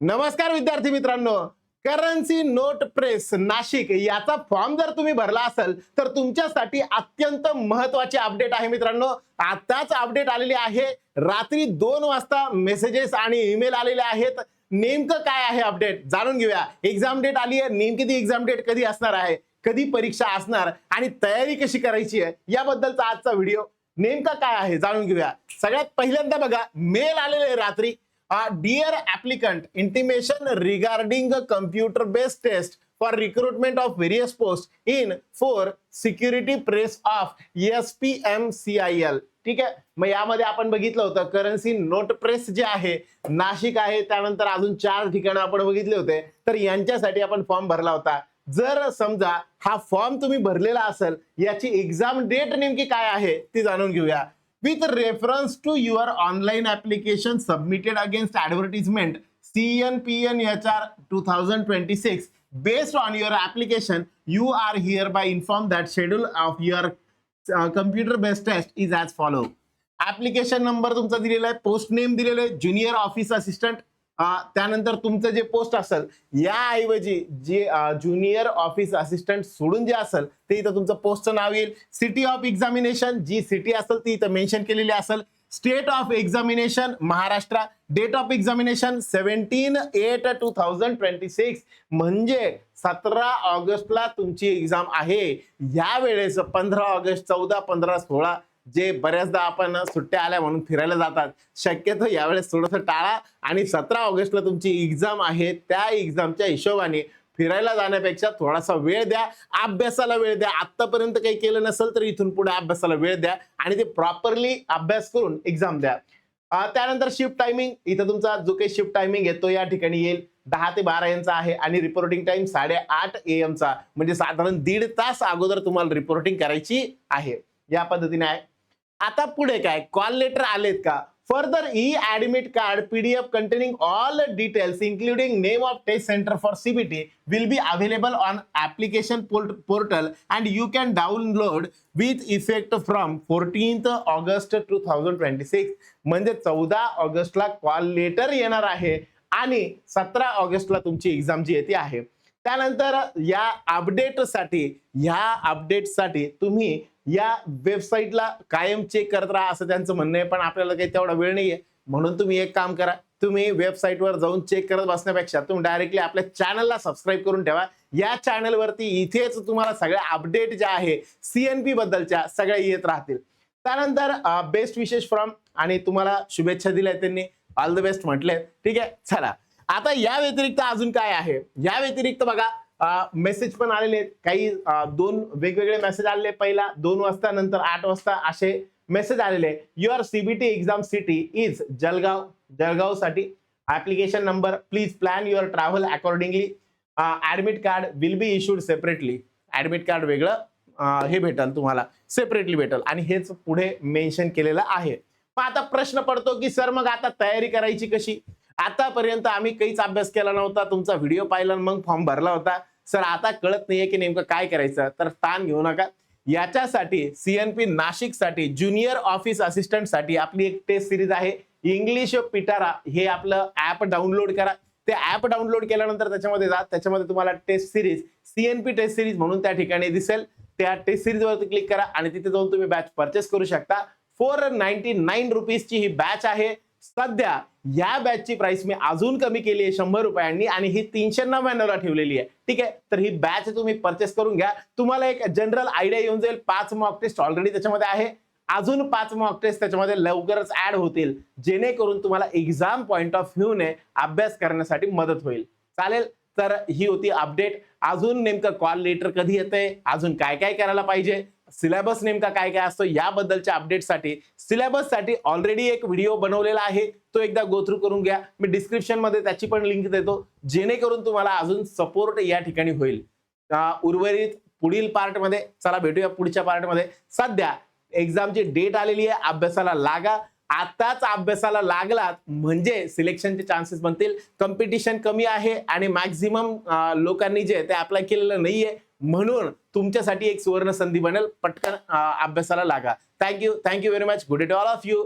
नमस्कार विद्यार्थी मित्रांनो, करन्सी नोट प्रेस नाशिक याचा फॉर्म जर तुम्ही भरला असेल तर तुमच्यासाठी अत्यंत महत्त्वाची अपडेट आहे मित्रांनो. आताच अपडेट आलेली आहे. रात्री 2 वाजता मेसेजेस आणि ईमेल आलेले आहेत. नेमकं काय आहे अपडेट जाणून घेऊया. एक्झाम डेट आली आहे. नेमकी ती एक्झाम डेट कधी असणार आहे, कधी परीक्षा असणार आणि तयारी कशी करायची आहे याबद्दलचा आजचा व्हिडिओ. नेमका काय आहे जाणून घेऊया. सगळ्यात पहिल्यांदा बघा, मेल आलेले आहे रात्री. Dear applicant, intimation regarding a computer-based test for recruitment of various posts in for security press of SPMCIL. ठीक आहे. मग यामध्ये आपण बघितलं होतं करन्सी नोट प्रेस जे आहे नाशिक आहे, त्यानंतर अजून 4 ठिकाणं आपण बघितले होते. तर यांच्यासाठी आपण फॉर्म भरला होता. जर समजा हा फॉर्म तुम्ही भरलेला असेल, याची एक्झाम डेट नेमकी काय आहे ती जाणून घेऊया. With reference to your online application submitted against advertisement CNPNHR 2026, based on your application, you are hereby informed that schedule of your computer-based test is as follow. Application number तुमचा दिलेला आहे, post name दिलेलं आहे, junior office assistant. त्यानंतर तुमचं जे post असेल याऐवजी जे ज्युनियर ऑफिस असिस्टंट सोडून जे असेल ते इथं तुमचं पोस्टचं नाव येईल. सिटी ऑफ एक्झामिनेशन, जी सिटी असेल ती इथं मेन्शन केलेली असेल. State of examination Maharashtra. Date of examination 17/8/2026, म्हणजे 17 ऑगस्टला तुमची एक्झाम आहे. या वेळेस 15 ऑगस्ट, 14, 15, 16 जे बऱ्याचदा आपण सुट्ट्या आल्या म्हणून फिरायला जातात, शक्यतो यावेळेस थोडंसं टाळा आणि 17 ऑगस्टला तुमची एक्झाम आहे. त्या एक्झामच्या हिशोबाने फिरायला जाण्यापेक्षा थोडासा वेळ द्या, अभ्यासाला वेळ द्या. आतापर्यंत काही केलं नसेल तर इथून पुढे अभ्यासाला वेळ द्या आणि ते प्रॉपरली अभ्यास करून एक्झाम द्या. त्यानंतर शिफ्ट टायमिंग, इथं तुमचा जो काही शिफ्ट टायमिंग येतो या ठिकाणी येईल 10 ते 12 यांचा आहे आणि रिपोर्टिंग टाइम 8:30 AM चा, म्हणजे साधारण 1.5 तास अगोदर तुम्हाला रिपोर्टिंग करायची आहे. या पद्धतीने आहे. आता पुढे काय, कॉल लेटर आलेत का? Further E admit card PDF containing all details including name of test center for CBT will be available on application portal and you can download with effect from 14th August 2026. म्हणजे 14 ऑगस्टला call letter येणार आहे आणि 17 ऑगस्टला तुमची exam जी आहे ती आहे. त्यानंतर या अपडेटसाठी तुम्ही या वेबसाईटला कायम चेक करत राहा असं त्यांचं म्हणणं आहे, पण आपल्याला काही तेवढा वेळ नाहीये. म्हणून तुम्ही एक काम करा, तुम्ही वेबसाईटवर जाऊन चेक करत बसण्यापेक्षा तुम्ही डायरेक्टली आपल्या चॅनलला सबस्क्राईब करून ठेवा. या चॅनलवरती इथेच तुम्हाला सगळ्या अपडेट ज्या आहे CNP बद्दलच्या सगळ्या येत राहतील. त्यानंतर बेस्ट विशेष फ्रॉम आणि तुम्हाला शुभेच्छा दिल्या त्यांनी, ऑल द बेस्ट म्हटले. ठीक आहे, चला आता या व्यतिरिक्त अजून काय आहे. या व्यतिरिक्त बघा मेसेज पण आलेले आहेत. काही 2 वेगवेगळे मेसेज आलेले. पहिला 2 वाजता, नंतर 8 वाजता असे मेसेज आलेले. Your CBT exam city is Jalgaon साठी. Application number, please plan your travel accordingly. Admit card will be issued separately. Admit card वेगळं हे भेटल तुम्हाला, सेपरेटली भेटल आणि हेच पुढे मेन्शन केलेलं आहे. मग आता प्रश्न पडतो की सर मग आता तयारी करायची कशी? आतापर्यंत आम्ही काहीच अभ्यास केला नव्हता, तुमचा व्हिडिओ पाहिला मग फॉर्म भरला होता. सर आता कळत नाहीये की नेमकं काय करायचं. तर ताण घेऊ नका. याच्यासाठी CNP नाशिकसाठी ज्युनियर ऑफिस असिस्टंट साठी आपली एक टेस्ट सिरीज आहे, इंग्लिश पिटारा. हे आपलं ऍप डाउनलोड करा. ते ऍप डाउनलोड केल्यानंतर त्याच्यामध्ये जा, त्याच्यामध्ये तुम्हाला test series CNP test series म्हणून त्या ठिकाणी दिसेल. त्या टेस्ट सिरीज वरती क्लिक करा आणि तिथे जाऊन तुम्ही बॅच परचेस करू शकता. 499 रुपीजची ही बॅच आहे. सध्या या बॅचची प्राइस मी अजून कमी केली आहे 100 रुपयांनी आणि ही 399 ला ठेवलेली आहे. ठीक आहे, तर ही बॅच तुम्ही परचेस करून घ्या. तुम्हाला एक जनरल आयडिया येऊन जाईल. 5 मॉक टेस्ट ऑलरेडी त्याच्यामध्ये आहे, अजून 5 मॉक टेस्ट त्याच्यामध्ये लवकरच ऍड होतील, जेणेकरून तुम्हाला एक्झाम पॉइंट ऑफ व्ह्यू ने अभ्यास करण्यासाठी मदत होईल. चालेल, तर ही होती अपडेट. अजून नेमकं कॉल लेटर कधी येतंय, अजून काय काय करायला पाहिजे, सिलेबस नेमका काय काय असतो याबद्दलच्या अपडेटसाठी सिलेबससाठी ऑलरेडी एक व्हिडिओ बनवलेला आहे, तो एकदा गो थ्रू करून घ्या. मी डिस्क्रिप्शन मध्ये त्याची पण लिंक देतो, जेणेकरून तुम्हाला अजून सपोर्ट या ठिकाणी होईल. उर्वरित पुढील पार्ट मध्ये चला भेटूया पुढच्या पार्ट मध्ये. सध्या एक्झामची डेट आलेली आहे, अभ्यासाला लागा. आताच अभ्यासाला लागलात म्हणजे सिलेक्शनचे चान्सेस बनतील. कॉम्पिटिशन कमी आहे आणि मॅक्झिमम लोकांनी जे ते अप्लाय केलेलं नाहीये, म्हणून तुमच्यासाठी एक सुवर्ण संधी बनेल. पटकन अभ्यासाला लागा. Thank you very much. Good day to all of you.